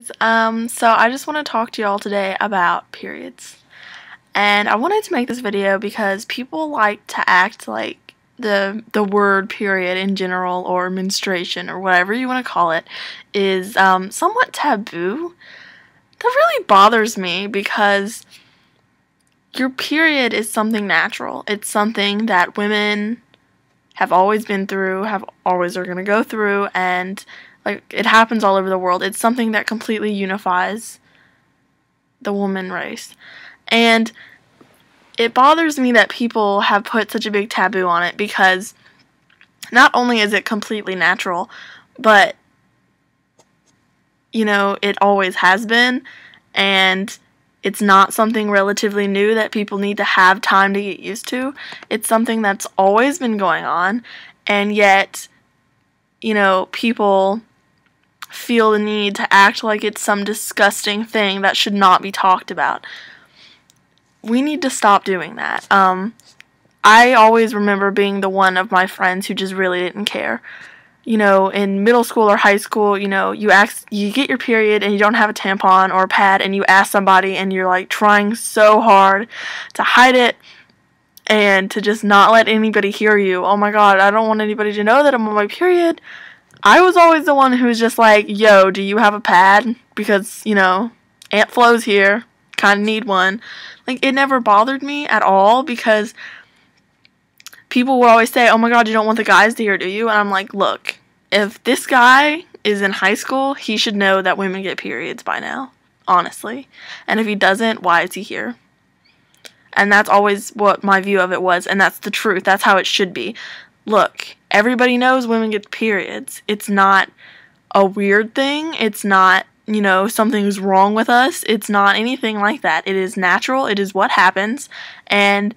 So I just want to talk to y'all today about periods. And I wanted to make this video because people like to act like the word period in general, or menstruation, or whatever you want to call it, is somewhat taboo. That really bothers me because your period is something natural. It's something that women have always been through, have always are going to go through, and like it happens all over the world. It's something that completely unifies the woman race. And it bothers me that people have put such a big taboo on it because not only is it completely natural, but it always has been, and it's not something relatively new that people need to have time to get used to. It's something that's always been going on, and yet, people feel the need to act like it's some disgusting thing that should not be talked about. We need to stop doing that. I always remember being the one of my friends who just really didn't care. In middle school or high school, you get your period and you don't have a tampon or a pad, and you ask somebody and you're like trying so hard to hide it and to just not let anybody hear you. Oh my god, I don't want anybody to know that I'm on my period. I was always the one who was just like, yo, do you have a pad? Because, Aunt Flo's here. Kind of need one. Like, it never bothered me at all because people would always say, oh my god, you don't want the guys to hear, do you? And I'm like, look, if this guy is in high school, he should know that women get periods by now, honestly. And if he doesn't, why is he here? And that's always what my view of it was, and that's the truth. That's how it should be. Look, everybody knows women get periods. It's not a weird thing. It's not, something's wrong with us. It's not anything like that. It is natural. It is what happens. And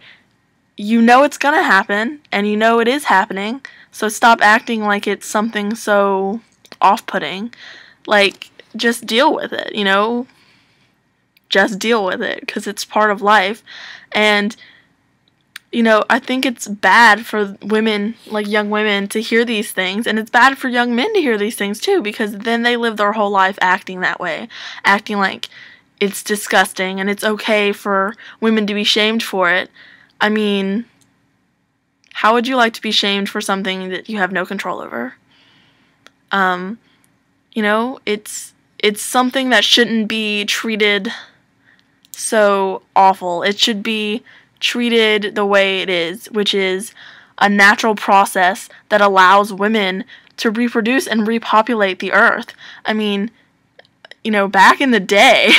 it's gonna happen, and it is happening, so stop acting like it's something so off-putting. Like, just deal with it, Just deal with it, because it's part of life. And, I think it's bad for women, like young women, to hear these things, and it's bad for young men to hear these things, too, because then they live their whole life acting that way, acting like it's disgusting, and it's okay for women to be shamed for it. I mean, how would you like to be shamed for something that you have no control over? It's something that shouldn't be treated so awful. It should be treated the way it is, which is a natural process that allows women to reproduce and repopulate the earth. I mean, back in the day,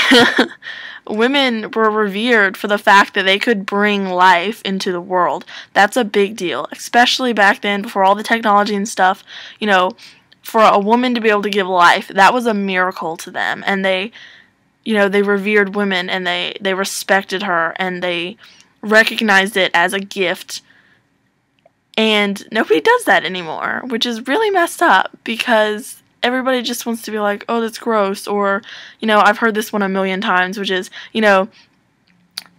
women were revered for the fact that they could bring life into the world. That's a big deal, especially back then, before all the technology and stuff. For a woman to be able to give life, that was a miracle to them. And they revered women, and they respected her, and they recognized it as a gift. And nobody does that anymore, which is really messed up, because everybody just wants to be like, oh, that's gross, or, I've heard this one a million times, which is,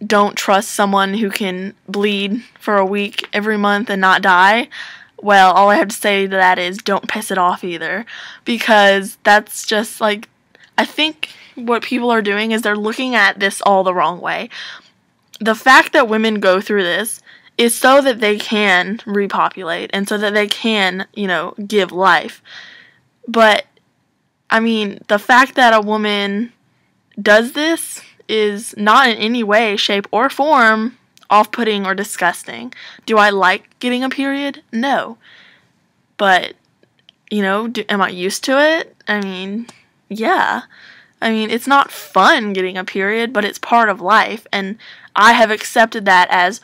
don't trust someone who can bleed for a week every month and not die. Well, all I have to say to that is don't piss it off either, because that's just, like, I think what people are doing is they're looking at this all the wrong way. The fact that women go through this is so that they can repopulate, and so that they can, give life. But, I mean, the fact that a woman does this is not in any way, shape, or form off-putting or disgusting. Do I like getting a period? No. But, am I used to it? I mean, yeah. I mean, it's not fun getting a period, but it's part of life, and I have accepted that as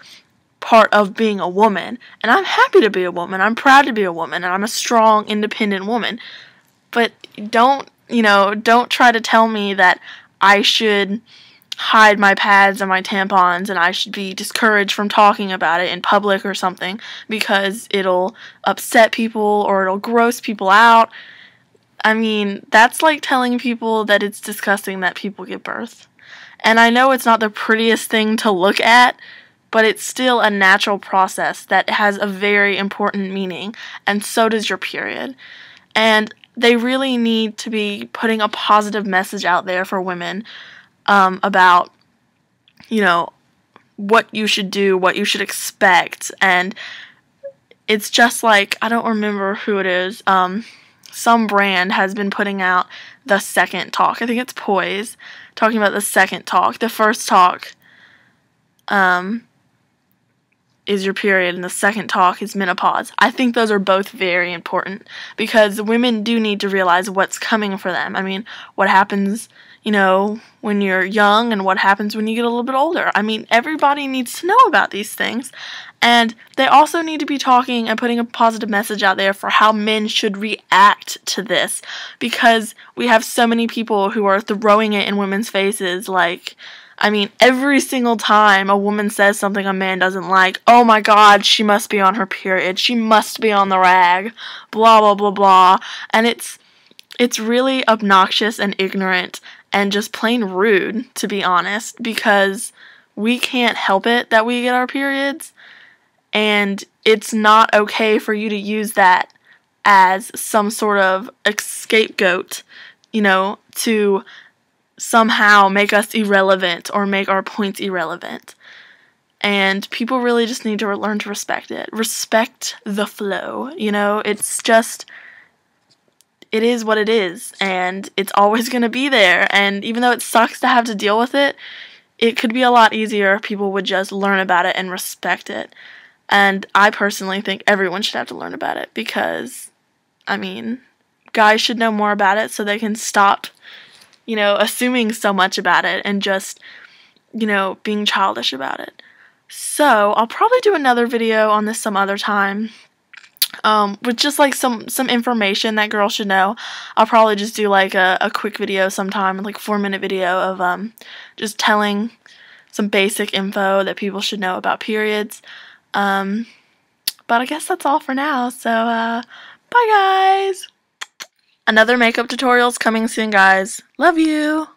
part of being a woman. And I'm happy to be a woman. I'm proud to be a woman, and I'm a strong, independent woman. But don't try to tell me that I should hide my pads and my tampons, and I should be discouraged from talking about it in public or something because it'll upset people or it'll gross people out. I mean, that's like telling people that it's disgusting that people give birth. And I know it's not the prettiest thing to look at, but it's still a natural process that has a very important meaning, and so does your period. And they really need to be putting a positive message out there for women about, you know, what you should do, what you should expect. And it's just like, I don't remember who it is, some brand has been putting out the second talk. I think it's Poise, talking about the second talk. The first talk is your period, and the second talk is menopause. I think those are both very important, because women do need to realize what's coming for them. I mean, what happens, you know, when you're young, and what happens when you get a little bit older. I mean, everybody needs to know about these things, and they also need to be talking and putting a positive message out there for how men should react to this, because we have so many people who are throwing it in women's faces. Like, I mean, every single time a woman says something a man doesn't like, oh my god, she must be on her period, she must be on the rag, blah blah blah blah. And it's really obnoxious and ignorant and just plain rude, to be honest, because we can't help it that we get our periods, and it's not okay for you to use that as some sort of scapegoat, you know, to somehow make us irrelevant or make our points irrelevant. And people really just need to learn to respect it. Respect the flow, you know? It's just, it is what it is, and it's always going to be there. And even though it sucks to have to deal with it, it could be a lot easier if people would just learn about it and respect it. And I personally think everyone should have to learn about it, because, I mean, guys should know more about it so they can stop, you know, assuming so much about it and just, you know, being childish about it. So, I'll probably do another video on this some other time, with just, like, some information that girls should know. I'll probably just do, like, a quick video sometime, like, 4-minute video of, just telling some basic info that people should know about periods. But I guess that's all for now, so, bye guys! Another makeup tutorial's coming soon, guys. Love you!